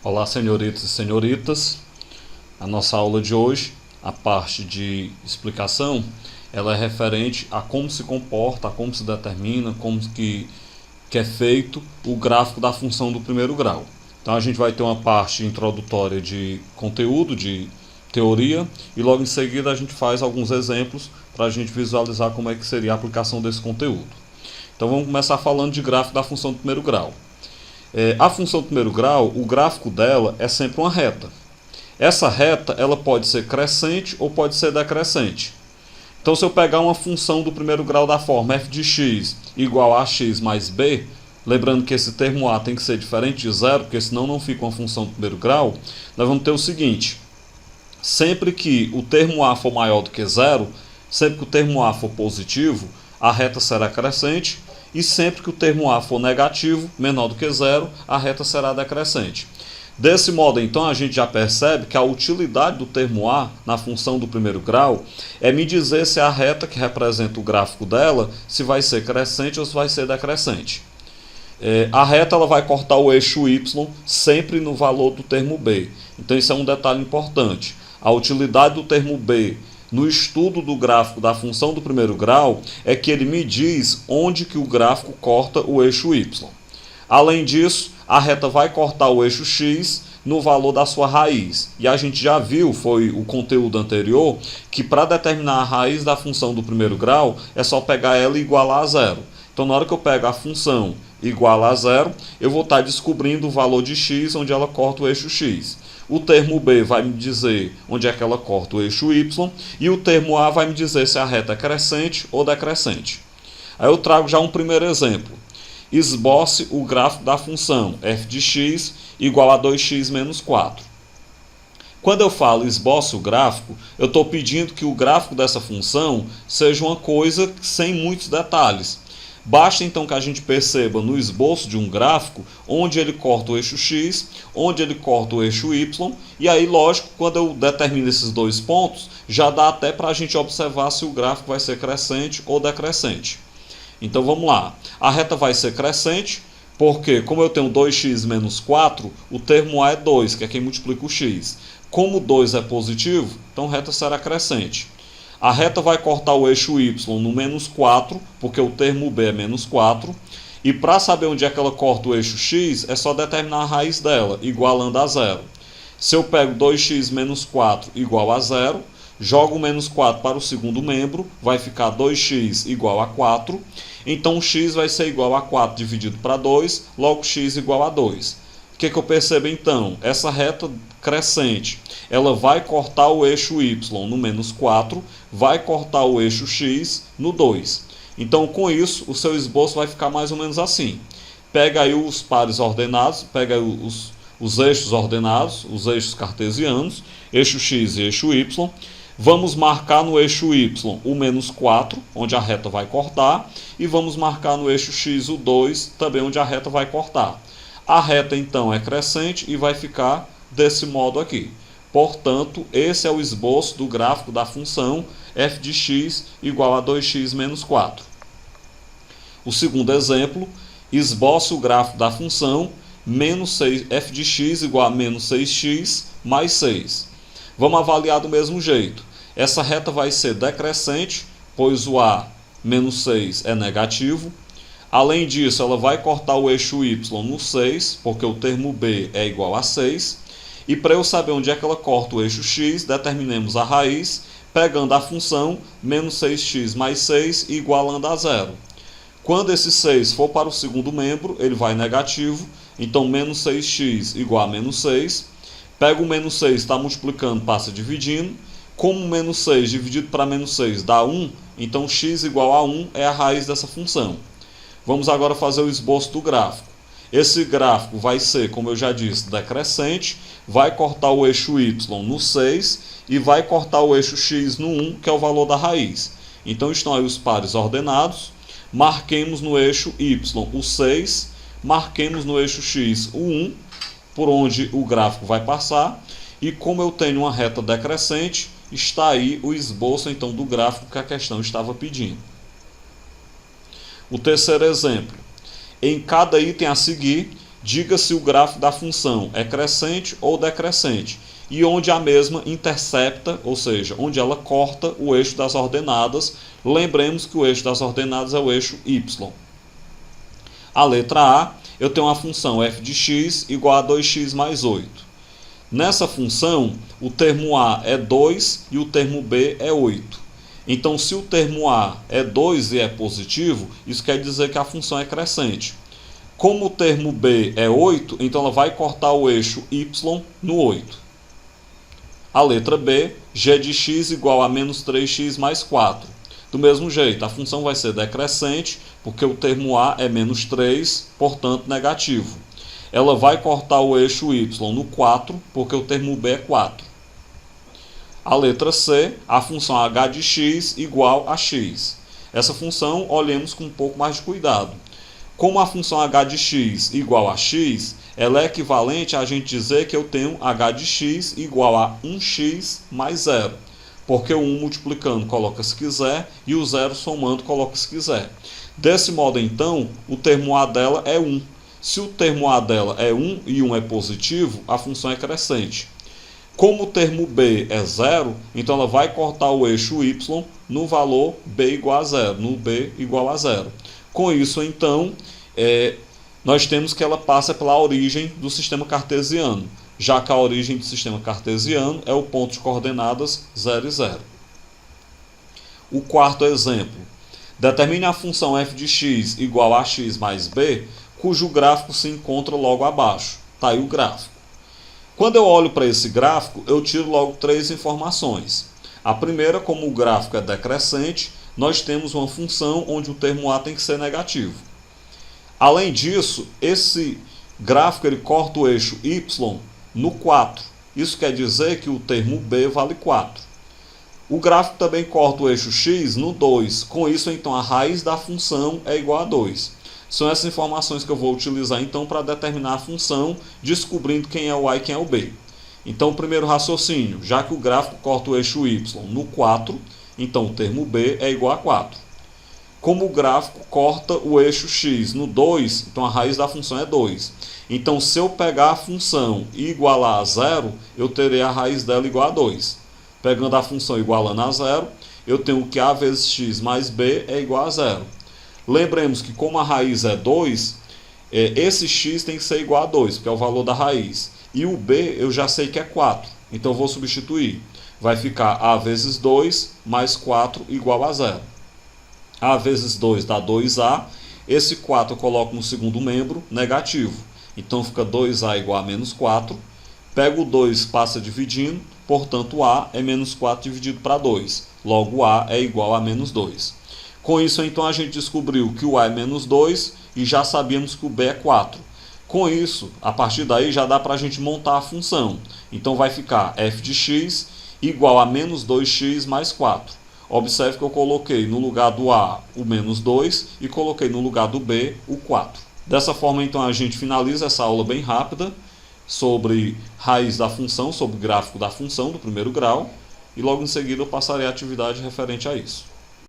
Olá, senhoritos e senhoritas. A nossa aula de hoje, a parte de explicação, ela é referente a como se comporta, a como se determina, que é feito o gráfico da função do primeiro grau. Então a gente vai ter uma parte introdutória de conteúdo, de teoria, e logo em seguida a gente faz alguns exemplos para a gente visualizar como é que seria a aplicação desse conteúdo. Então vamos começar falando de gráfico da função do primeiro grau. A função do primeiro grau, o gráfico dela é sempre uma reta. Essa reta ela pode ser crescente ou pode ser decrescente. Então, se eu pegar uma função do primeiro grau da forma f de x igual a x mais b, lembrando que esse termo a tem que ser diferente de zero, porque senão não fica uma função do primeiro grau, nós vamos ter o seguinte: sempre que o termo a for maior do que zero, sempre que o termo a for positivo, a reta será crescente, e sempre que o termo a for negativo, menor do que zero, a reta será decrescente. Desse modo, então, a gente já percebe que a utilidade do termo a na função do primeiro grau é me dizer se a reta que representa o gráfico dela, se vai ser crescente ou se vai ser decrescente. A reta ela vai cortar o eixo y sempre no valor do termo b. Então, isso é um detalhe importante. A utilidade do termo b no estudo do gráfico da função do primeiro grau é que ele me diz onde que o gráfico corta o eixo y. Além disso, a reta vai cortar o eixo x no valor da sua raiz. E a gente já viu, foi o conteúdo anterior, que para determinar a raiz da função do primeiro grau é só pegar ela e igualar a zero. Então, na hora que eu pego a função igual a zero, eu vou estar descobrindo o valor de x onde ela corta o eixo x. O termo b vai me dizer onde é que ela corta o eixo y, e o termo a vai me dizer se a reta é crescente ou decrescente. Aí eu trago já um primeiro exemplo. Esboce o gráfico da função f de x igual a 2x menos 4. Quando eu falo esboce o gráfico, eu estou pedindo que o gráfico dessa função seja uma coisa sem muitos detalhes. Basta então que a gente perceba no esboço de um gráfico onde ele corta o eixo x, onde ele corta o eixo y, e aí, lógico, quando eu determino esses dois pontos, já dá até para a gente observar se o gráfico vai ser crescente ou decrescente. Então vamos lá. A reta vai ser crescente, porque como eu tenho 2x menos 4, o termo a é 2, que é quem multiplica o x. Como 2 é positivo, então a reta será crescente. A reta vai cortar o eixo y no menos 4, porque o termo b é menos 4. E para saber onde é que ela corta o eixo x, é só determinar a raiz dela, igualando a zero. Se eu pego 2x menos 4 igual a zero, jogo o menos 4 para o segundo membro, vai ficar 2x igual a 4. Então, x vai ser igual a 4 dividido para 2, logo x igual a 2. O que eu percebo então? Essa reta crescente, ela vai cortar o eixo y no menos 4, vai cortar o eixo x no 2. Então, com isso, o seu esboço vai ficar mais ou menos assim. Pega aí os pares ordenados, pega aí os eixos ordenados, os eixos cartesianos, eixo x e eixo y. Vamos marcar no eixo y o menos 4, onde a reta vai cortar, e vamos marcar no eixo x o 2, também onde a reta vai cortar. A reta, então, é crescente e vai ficar desse modo aqui. Portanto, esse é o esboço do gráfico da função f de x igual a 2x menos 4. O segundo exemplo, esboce o gráfico da função f de x igual a menos 6x mais 6. Vamos avaliar do mesmo jeito. Essa reta vai ser decrescente, pois o a menos 6 é negativo. Além disso, ela vai cortar o eixo y no 6, porque o termo b é igual a 6. E para eu saber onde é que ela corta o eixo x, determinemos a raiz, pegando a função menos 6x mais 6 e igualando a zero. Quando esse 6 for para o segundo membro, ele vai negativo, então menos 6x igual a menos 6. Pega o menos 6, está multiplicando, passa dividindo. Como menos 6 dividido para menos 6 dá 1, então x igual a 1 é a raiz dessa função. Vamos agora fazer o esboço do gráfico. Esse gráfico vai ser, como eu já disse, decrescente, vai cortar o eixo y no 6 e vai cortar o eixo x no 1, que é o valor da raiz. Então estão aí os pares ordenados. Marquemos no eixo y o 6, marquemos no eixo x o 1, por onde o gráfico vai passar. E como eu tenho uma reta decrescente, está aí o esboço então do gráfico que a questão estava pedindo. O terceiro exemplo. Em cada item a seguir, diga se o gráfico da função é crescente ou decrescente, e onde a mesma intercepta, ou seja, onde ela corta o eixo das ordenadas. Lembremos que o eixo das ordenadas é o eixo y. A letra A, eu tenho uma função f de x igual a 2x mais 8. Nessa função, o termo A é 2 e o termo B é 8. Então, se o termo A é 2 e é positivo, isso quer dizer que a função é crescente. Como o termo B é 8, então ela vai cortar o eixo y no 8. A letra B, g de x igual a menos 3x mais 4. Do mesmo jeito, a função vai ser decrescente, porque o termo A é menos 3, portanto negativo. Ela vai cortar o eixo y no 4, porque o termo B é 4. A letra C, a função h de x igual a x. Essa função, olhemos com um pouco mais de cuidado. Como a função h de x igual a x, ela é equivalente a gente dizer que eu tenho h de x igual a 1x mais 0. Porque o 1 multiplicando coloca se quiser e o 0 somando coloca se quiser. Desse modo, então, o termo a dela é 1. Se o termo a dela é 1 e 1 é positivo, a função é crescente. Como o termo b é 0, então ela vai cortar o eixo y no valor b igual a 0, no b igual a 0. Com isso, então, nós temos que ela passa pela origem do sistema cartesiano, já que a origem do sistema cartesiano é o ponto de coordenadas 0 e 0. O quarto exemplo. Determine a função f de x igual a x mais b, cujo gráfico se encontra logo abaixo. Está aí o gráfico. Quando eu olho para esse gráfico, eu tiro logo 3 informações. A primeira, como o gráfico é decrescente, nós temos uma função onde o termo a tem que ser negativo. Além disso, esse gráfico ele corta o eixo y no 4. Isso quer dizer que o termo b vale 4. O gráfico também corta o eixo x no 2. Com isso, então, a raiz da função é igual a 2. São essas informações que eu vou utilizar então para determinar a função, descobrindo quem é o a e quem é o b. Então, o primeiro raciocínio, já que o gráfico corta o eixo y no 4, então o termo b é igual a 4. Como o gráfico corta o eixo x no 2, então a raiz da função é 2. Então, se eu pegar a função e igualar a 0, eu terei a raiz dela igual a 2. Pegando a função igualando a 0, eu tenho que a vezes x mais b é igual a 0. Lembremos que como a raiz é 2, esse x tem que ser igual a 2, porque é o valor da raiz. E o b eu já sei que é 4, então eu vou substituir. Vai ficar a vezes 2 mais 4 igual a 0. A vezes 2 dá 2a, esse 4 eu coloco no segundo membro, negativo. Então fica 2a igual a menos 4. Pego o 2, passa dividindo, portanto a é menos 4 dividido para 2. Logo a é igual a menos 2. Com isso, então, a gente descobriu que o a é menos 2 e já sabíamos que o b é 4. Com isso, a partir daí já dá para a gente montar a função. Então vai ficar f de x igual a menos 2x mais 4. Observe que eu coloquei no lugar do a o menos 2 e coloquei no lugar do b o 4. Dessa forma, então, a gente finaliza essa aula bem rápida sobre raiz da função, sobre gráfico da função do primeiro grau. E logo em seguida eu passarei a atividade referente a isso.